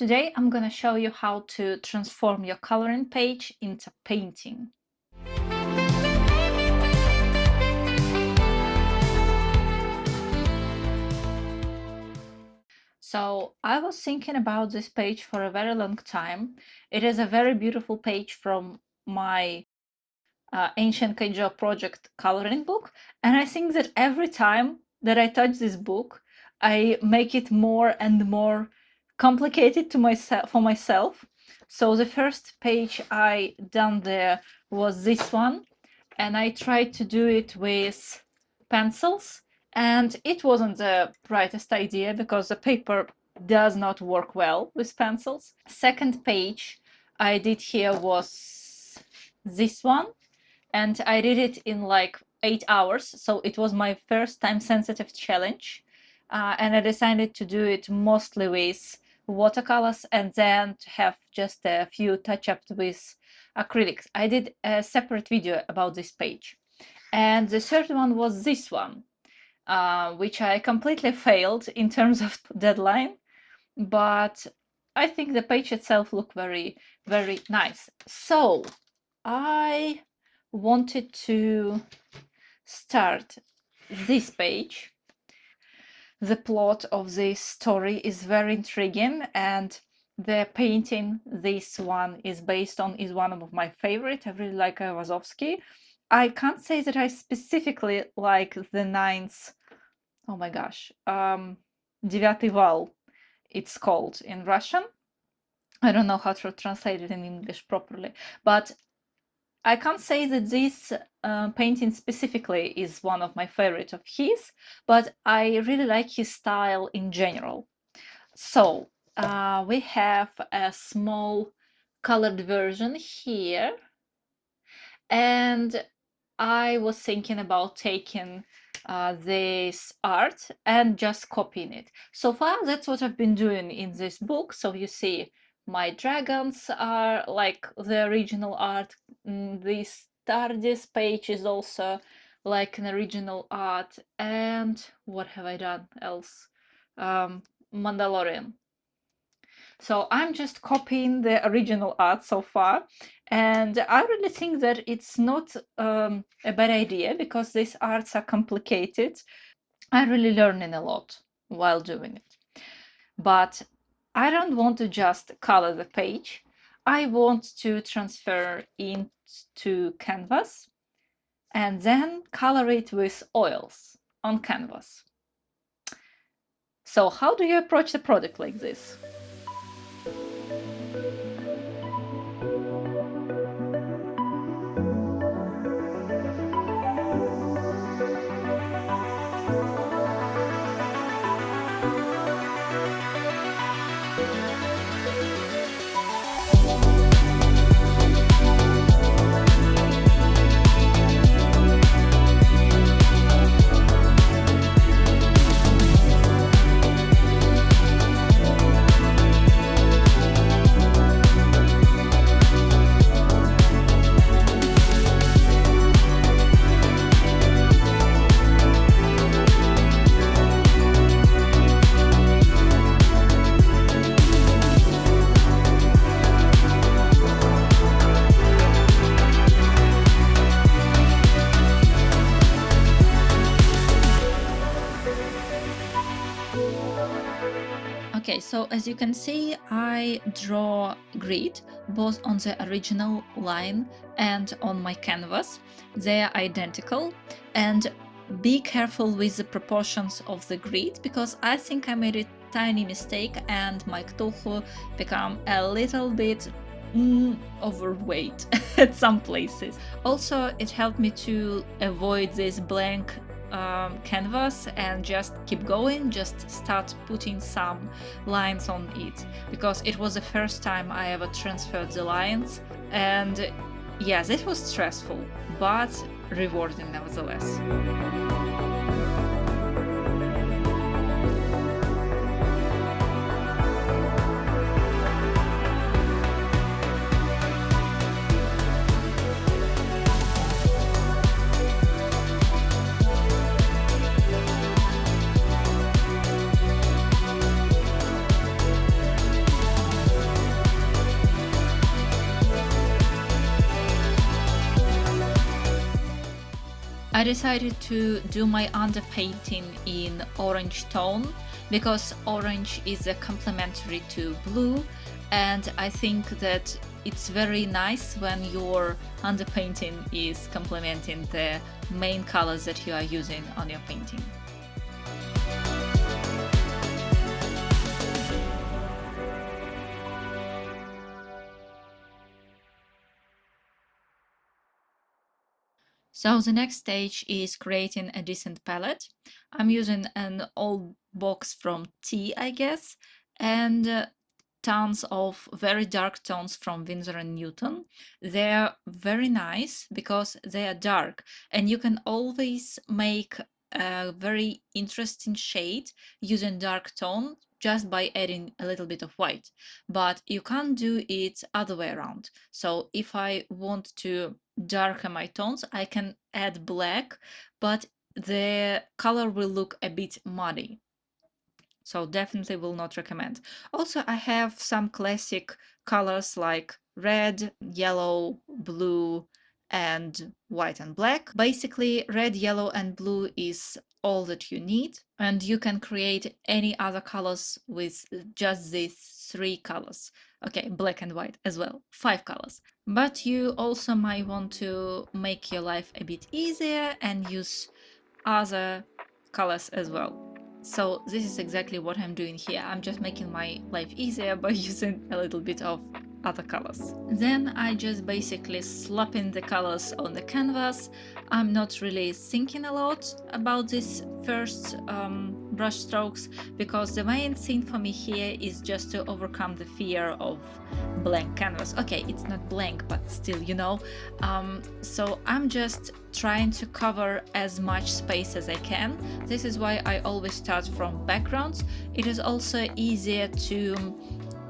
Today I'm gonna show you how to transform your coloring page into painting. So I was thinking about this page for a very long time. It is a very beautiful page from my Ancient Keijo project coloring book, and I think that every time that I touch this book, I make it more and more complicated for myself. So the first page I done there was this one, and I tried to do it with pencils, and it wasn't the brightest idea because the paper does not work well with pencils. Second page I did here was this one, and I did it in like 8 hours. So it was my first time sensitive challenge. And I decided to do it mostly with watercolors and then to have just a few touch-ups with acrylics. I did a separate video about this page. And the third one was this one, which I completely failed in terms of deadline, but I think the page itself looked very, very nice. So I wanted to start this page. The plot of this story is very intriguing, and the painting this one is based on is one of my favorite. I really like Ayvazovsky. I can't say that I specifically like the ninth, oh my gosh, Девятый вал, it's called in Russian. I don't know how to translate it in English properly, but I can't say that this painting specifically is one of my favorite of his, but I really like his style in general. So we have a small colored version here, and I was thinking about taking this art and just copying it. So far, that's what I've been doing in this book. So you see my dragons are like the original art. This TARDIS page is also like an original art. And what have I done else? Mandalorian. So I'm just copying the original art so far. And I really think that it's not a bad idea because these arts are complicated. I'm really learning a lot while doing it. But I don't want to just color the page. I want to transfer into canvas and then color it with oils on canvas. So how do you approach the product like this? Okay, so as you can see, I draw grid both on the original line and on my canvas. They are identical, and be careful with the proportions of the grid because I think I made a tiny mistake and my Cthulhu become a little bit overweight at some places. Also, it helped me to avoid this blank canvas and just keep going, just start putting some lines on it because it was the first time I ever transferred the lines, and yes, it was stressful but rewarding nevertheless. I decided to do my underpainting in orange tone because orange is complementary to blue, and I think that it's very nice when your underpainting is complementing the main colors that you are using on your painting. So the next stage is creating a decent palette. I'm using an old box from T, I guess, and tons of very dark tones from Winsor and Newton. They're very nice because they are dark, and you can always make a very interesting shade using dark tone just by adding a little bit of white. But you can't do it other way around. So if I want to darken my tones, I can add black, but the color will look a bit muddy. So definitely will not recommend. Also, I have some classic colors like red, yellow, blue, and white and black. Basically, red, yellow, and blue is all that you need, and you can create any other colors with just these 3 colors. Okay, black and white as well, 5 colors. But you also might want to make your life a bit easier and use other colors as well. So this is exactly what I'm doing here. I'm just making my life easier by using a little bit of other colors. Then I just basically slap in the colors on the canvas. I'm not really thinking a lot about this first brush strokes because the main thing for me here is just to overcome the fear of blank canvas. Okay, it's not blank, but still, you know. So I'm just trying to cover as much space as I can. This is why I always start from backgrounds. It is also easier to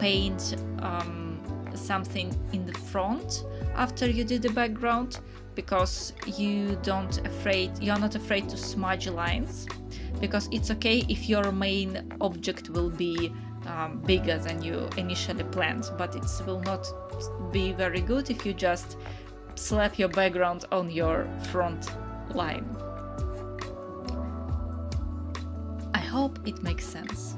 paint something in the front after you do the background because you're not afraid to smudge lines, because it's okay if your main object will be bigger than you initially planned, but it will not be very good if you just slap your background on your front line. I hope it makes sense.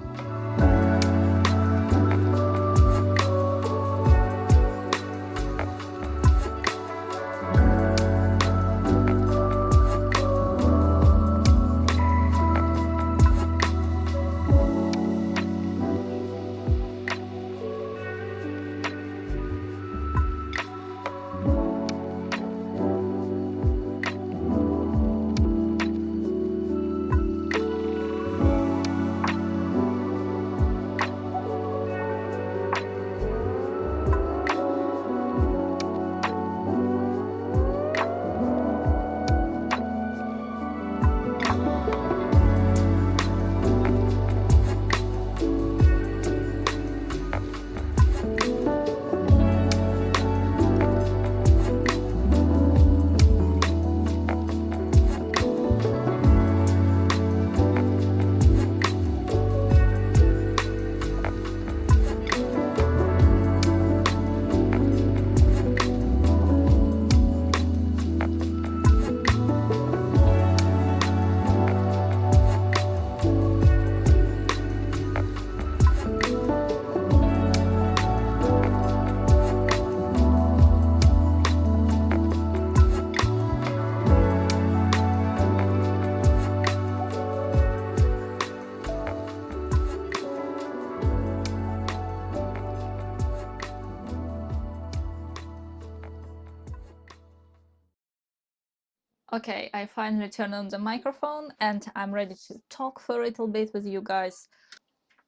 Okay, I finally turned on the microphone and I'm ready to talk for a little bit with you guys.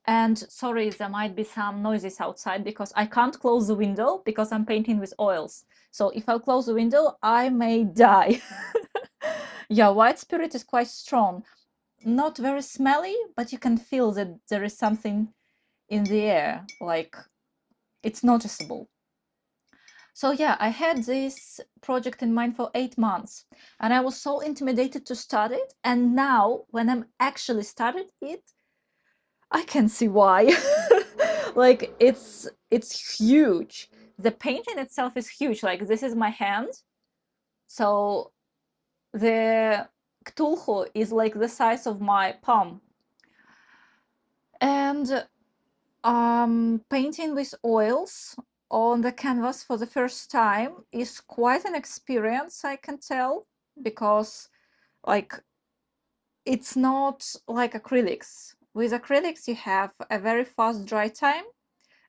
And sorry, there might be some noises outside because I can't close the window because I'm painting with oils. So if I close the window, I may die. Yeah, white spirit is quite strong. Not very smelly, but you can feel that there is something in the air, like it's noticeable. So yeah, I had this project in mind for 8 months and I was so intimidated to start it. And now when I'm actually started it, I can see why. Like it's huge. The painting itself is huge. Like this is my hand. So the Cthulhu is like the size of my palm. And painting with oils on the canvas for the first time is quite an experience, I can tell, because like it's not like acrylics. With acrylics, you have a very fast dry time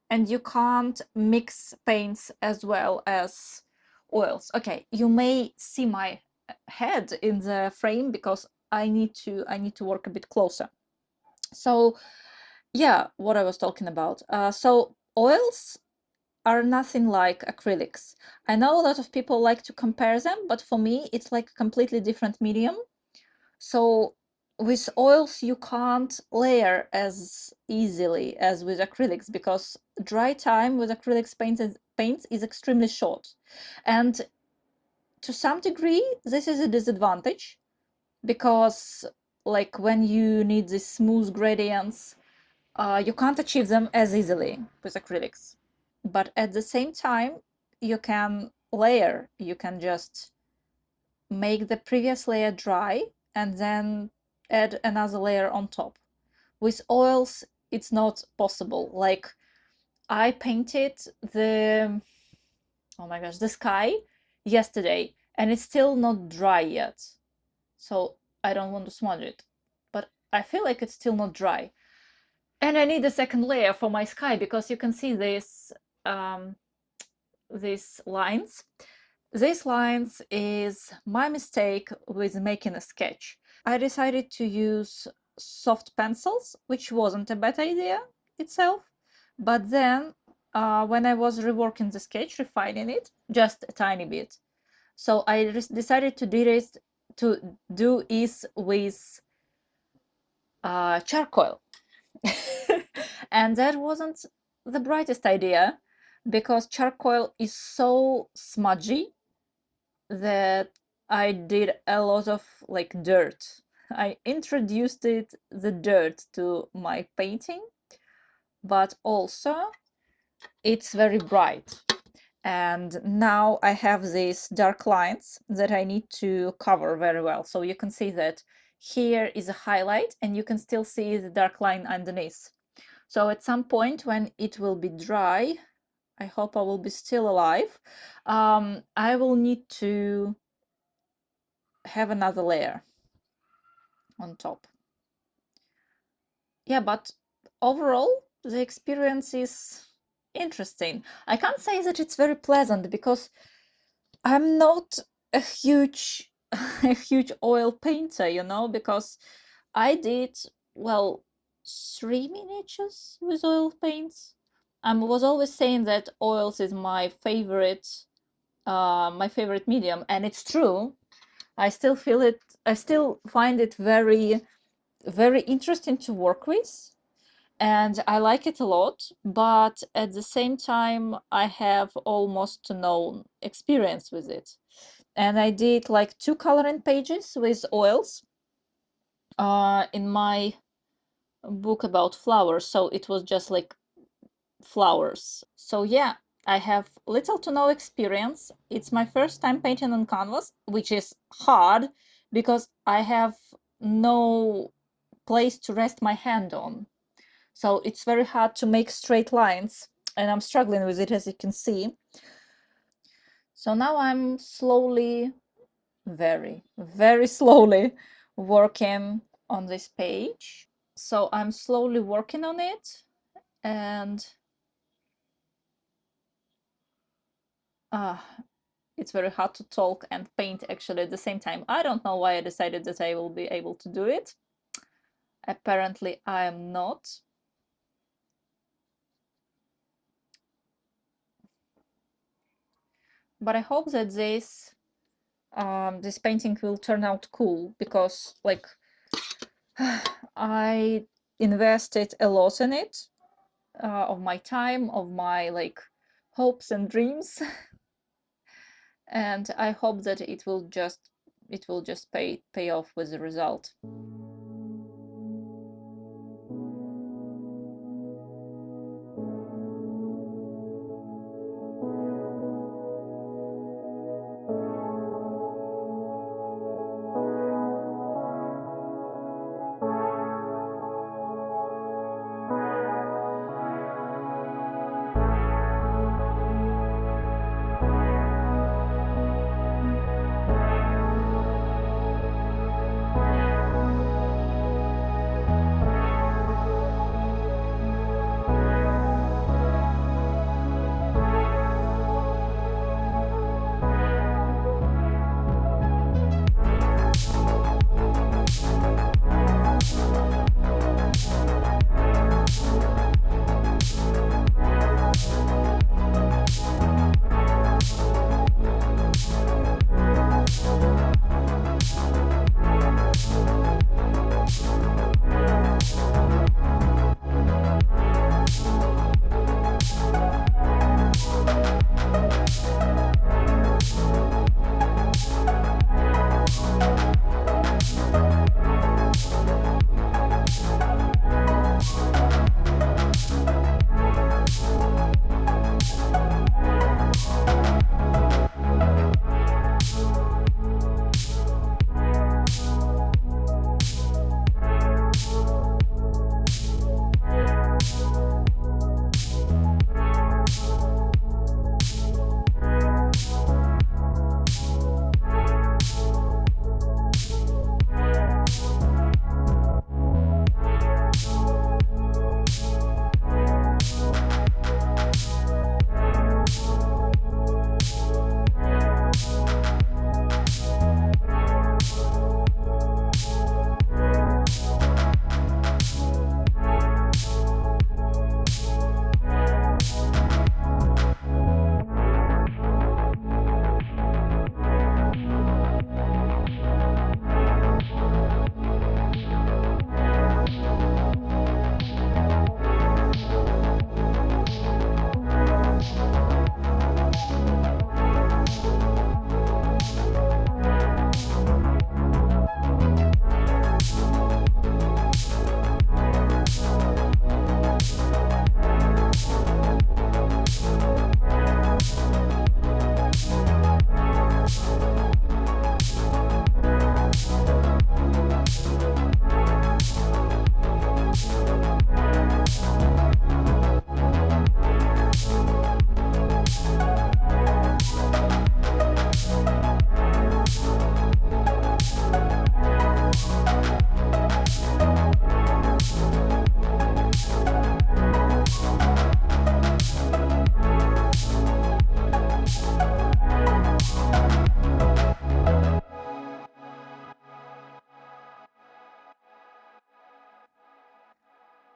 and you can't mix paints as well as oils. Okay, you may see my head in the frame because I need to work a bit closer. So yeah, what I was talking about. So oils are nothing like acrylics. I know a lot of people like to compare them, but for me, it's like a completely different medium. So with oils, you can't layer as easily as with acrylics because dry time with acrylics paints is extremely short. And to some degree, this is a disadvantage because like when you need these smooth gradients, you can't achieve them as easily with acrylics. But at the same time, you can layer, you can just make the previous layer dry and then add another layer on top. With oils, it's not possible. Like I painted oh my gosh, the sky yesterday and it's still not dry yet. So I don't want to smudge it, but I feel like it's still not dry. And I need a second layer for my sky because you can see these lines. These lines is my mistake with making a sketch. I decided to use soft pencils, which wasn't a bad idea itself. But then when I was reworking the sketch, refining it just a tiny bit. So I decided to do is with charcoal. And that wasn't the brightest idea because charcoal is so smudgy that I did a lot of like dirt. I introduced the dirt to my painting, but also it's very bright. And now I have these dark lines that I need to cover very well. So you can see that here is a highlight and you can still see the dark line underneath. So at some point when it will be dry, I hope I will be still alive, I will need to have another layer on top. Yeah, but overall, the experience is interesting. I can't say that it's very pleasant because I'm not a huge a huge oil painter, you know, because I did, well, 3 miniatures with oil paints. I was always saying that oils is my favorite medium, and it's true. I still feel it. I still find it very, very interesting to work with, and I like it a lot. But at the same time, I have almost no experience with it. And I did like 2 coloring pages with oils in my book about flowers, so it was just like flowers. So yeah, I have little to no experience. It's my first time painting on canvas, which is hard because I have no place to rest my hand on. So it's very hard to make straight lines, and I'm struggling with it, as you can see. So now I'm slowly, very, very slowly working on this page. So I'm slowly working on it, and it's very hard to talk and paint actually at the same time. I don't know why I decided that I will be able to do it. Apparently I am not. But I hope that this painting will turn out cool because like I invested a lot in it, of my time, of my like hopes and dreams. And I hope that it will just pay off with the result.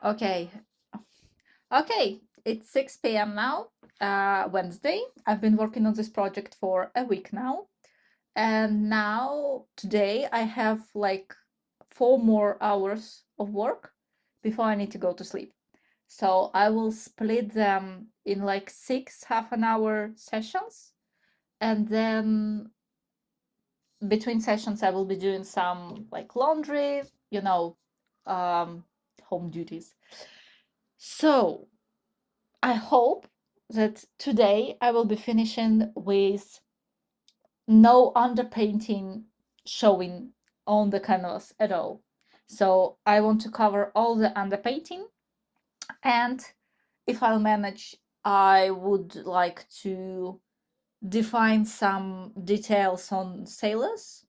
Okay. Okay, it's 6 p.m. now, Wednesday. I've been working on this project for a week now. And now, today, I have like 4 more hours of work before I need to go to sleep. So I will split them in like 6 half-an-hour sessions. And then between sessions, I will be doing some like laundry, um, home duties. So I hope that today I will be finishing with no underpainting showing on the canvas at all. So I want to cover all the underpainting, and if I'll manage, I would like to define some details on sailors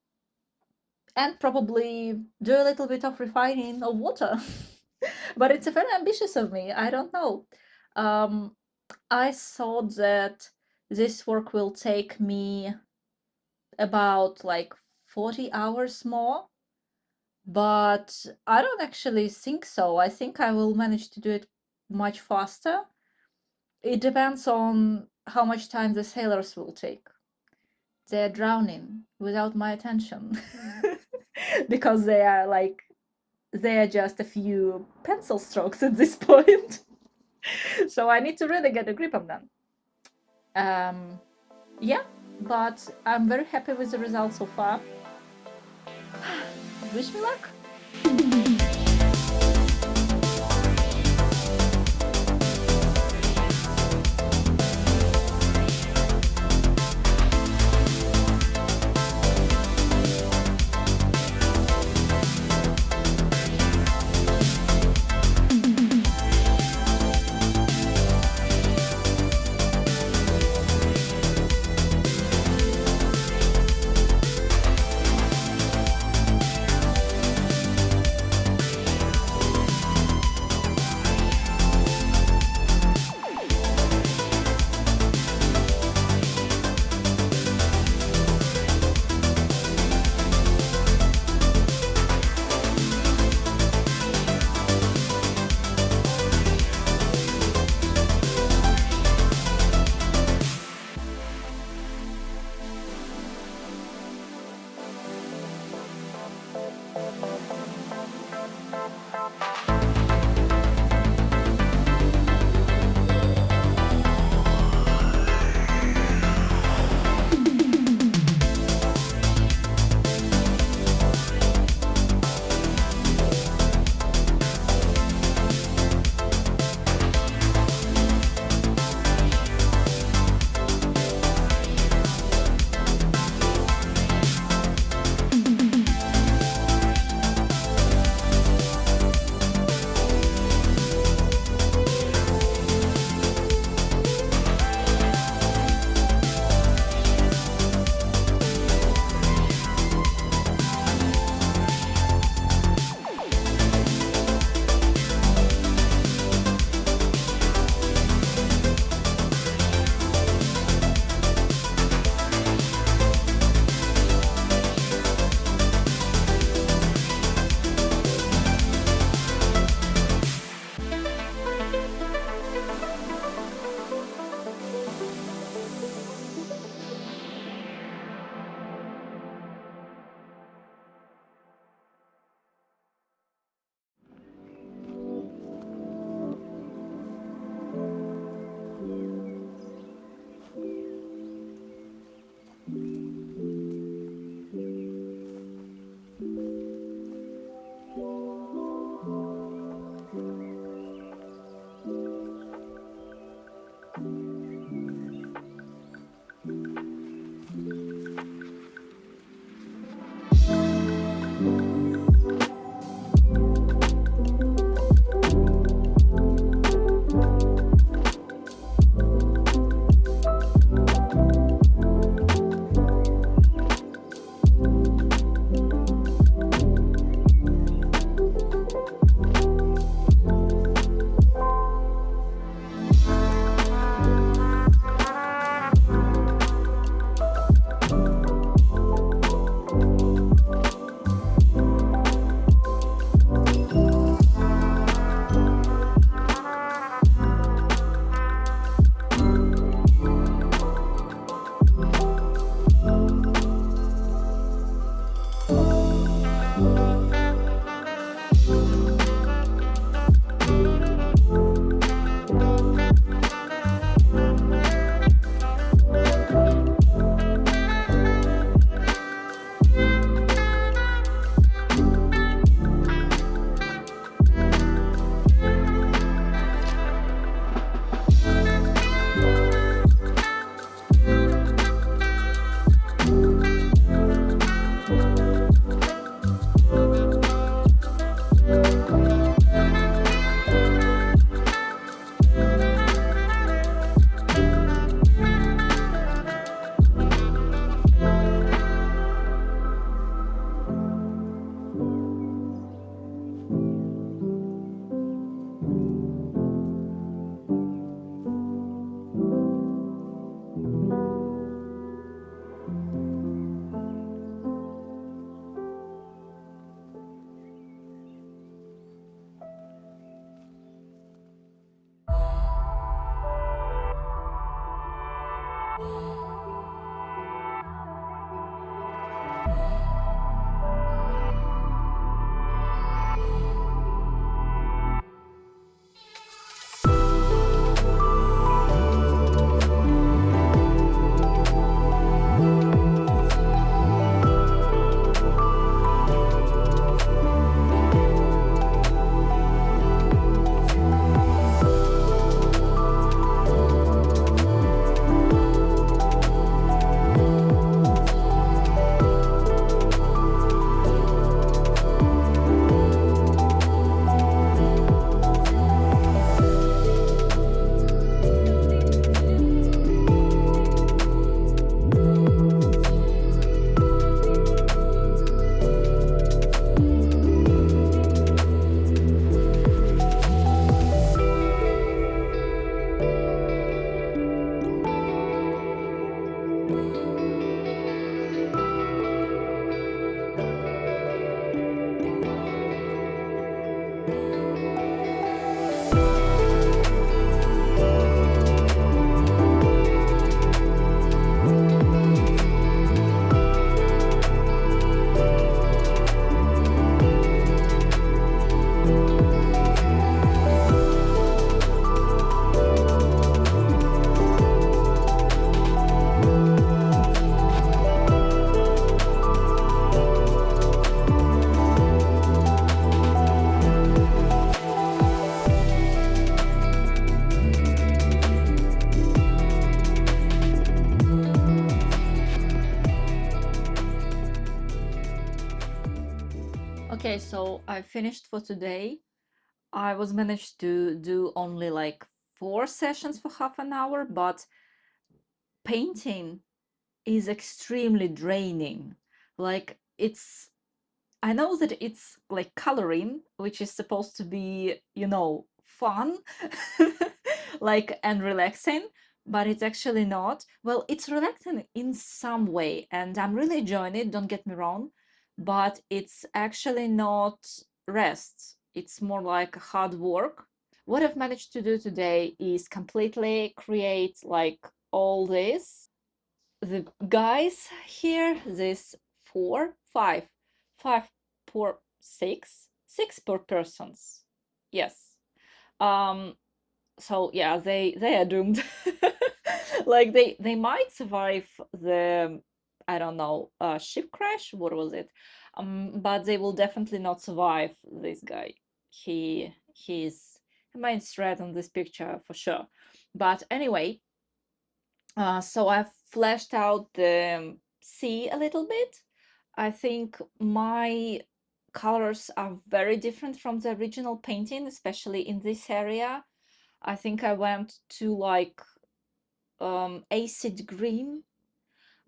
and probably do a little bit of refining of water. But it's very ambitious of me. I don't know. Um, I thought that this work will take me about like 40 hours more, but I don't actually think so. I think I will manage to do it much faster. It depends on how much time the sailors will take. They're drowning without my attention because they are just a few pencil strokes at this point. So I need to really get a grip on them. Yeah, but I'm very happy with the results so far. Wish me luck. Okay, so I finished for today. I was managed to do only like 4 sessions for half an hour, but painting is extremely draining. Like I know that it's like coloring, which is supposed to be, fun, like and relaxing, but it's actually not. Well, it's relaxing in some way, and I'm really enjoying it, don't get me wrong, but it's actually not rest. It's more like hard work. What I've managed to do today is completely create like all this. The guys here, this five per six per persons. Yes. Um, so yeah, they are doomed. Like they might survive the, I don't know, ship crash. What was it? But they will definitely not survive this guy. He's a main threat on this picture for sure. But anyway, so I've fleshed out the sea a little bit. I think my colors are very different from the original painting, especially in this area. I think I went to like acid green,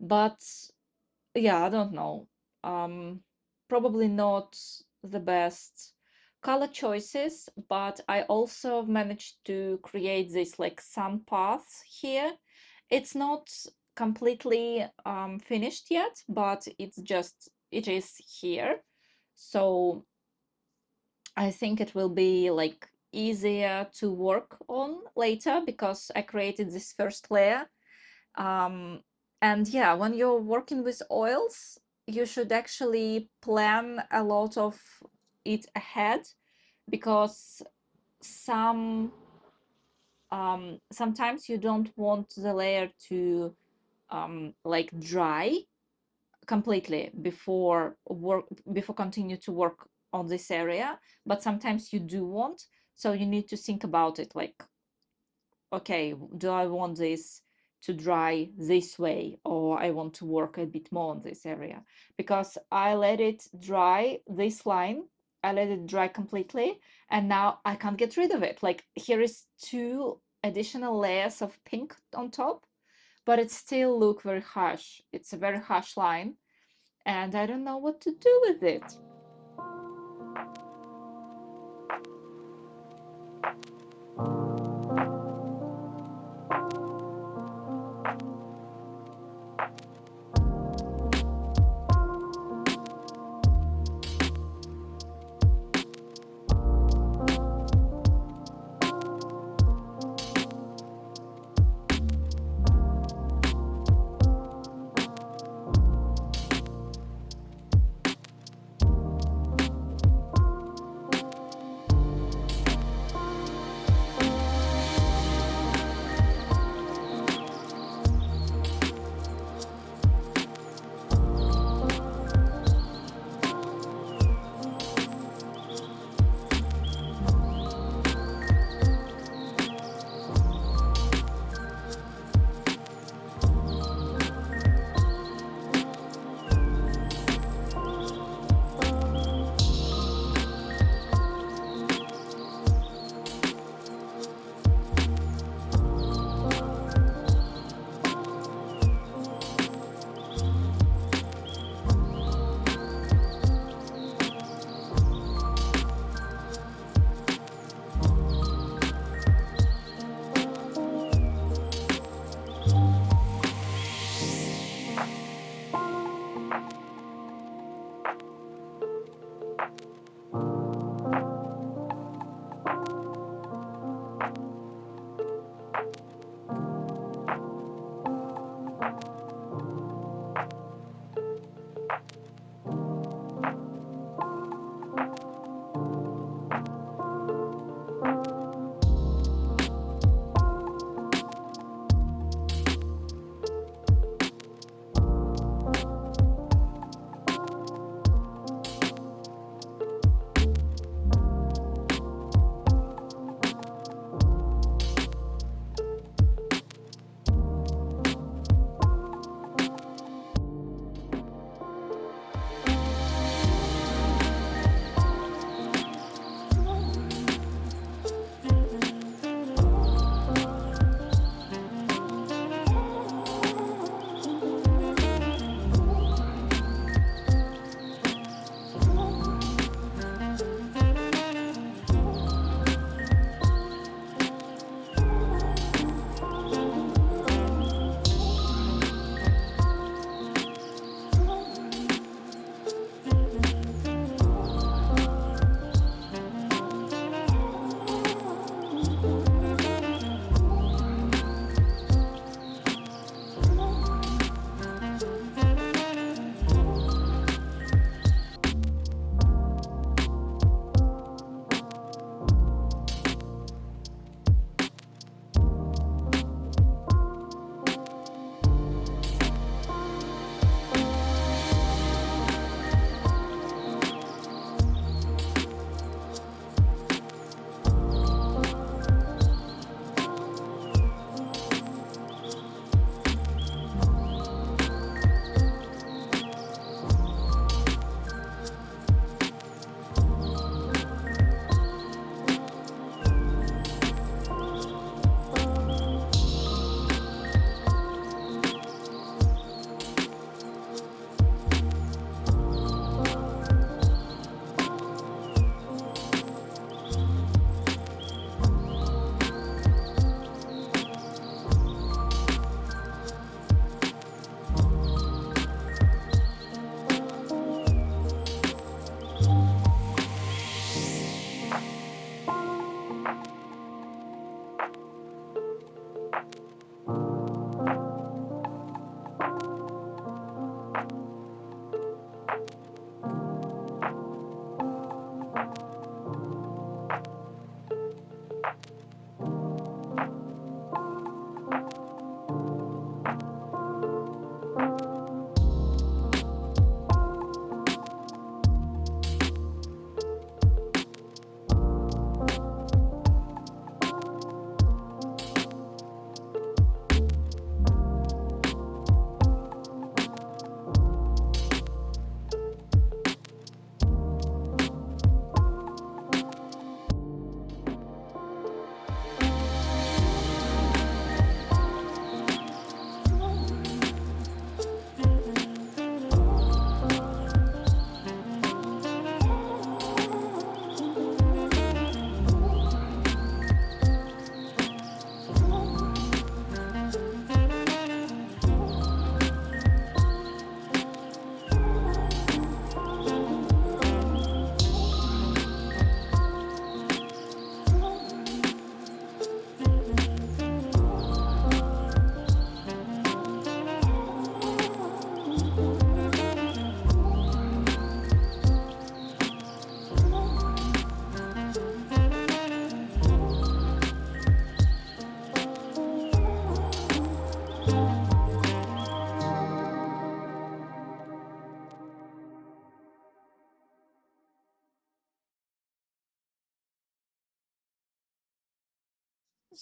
but yeah, I don't know. Probably not the best color choices, but I also managed to create this like sun path here. It's not completely finished yet, but it is here. So I think it will be like easier to work on later because I created this first layer. And yeah, when you're working with oils, you should actually plan a lot of it ahead because sometimes you don't want the layer to like dry completely before continue to work on this area, but sometimes you do want, so you need to think about it like, okay, do I want this to dry this way, or I want to work a bit more on this area? Because I let it dry this line, I let it dry completely, and now I can't get rid of it. Like here is 2 additional layers of pink on top, but it still look very harsh. It's a very harsh line, and I don't know what to do with it.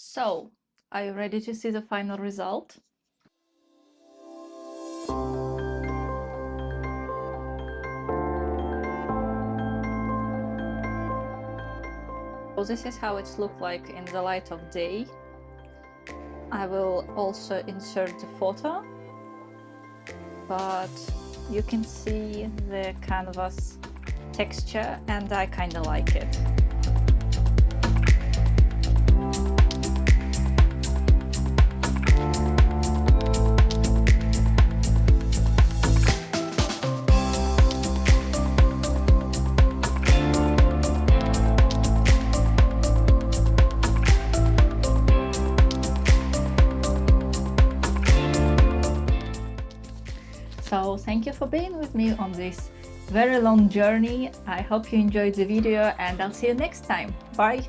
So, are you ready to see the final result? So this is how it's looked like in the light of day. I will also insert the photo, but you can see the canvas texture and I kind of like it. So thank you for being with me on this very long journey. I hope you enjoyed the video and I'll see you next time. Bye!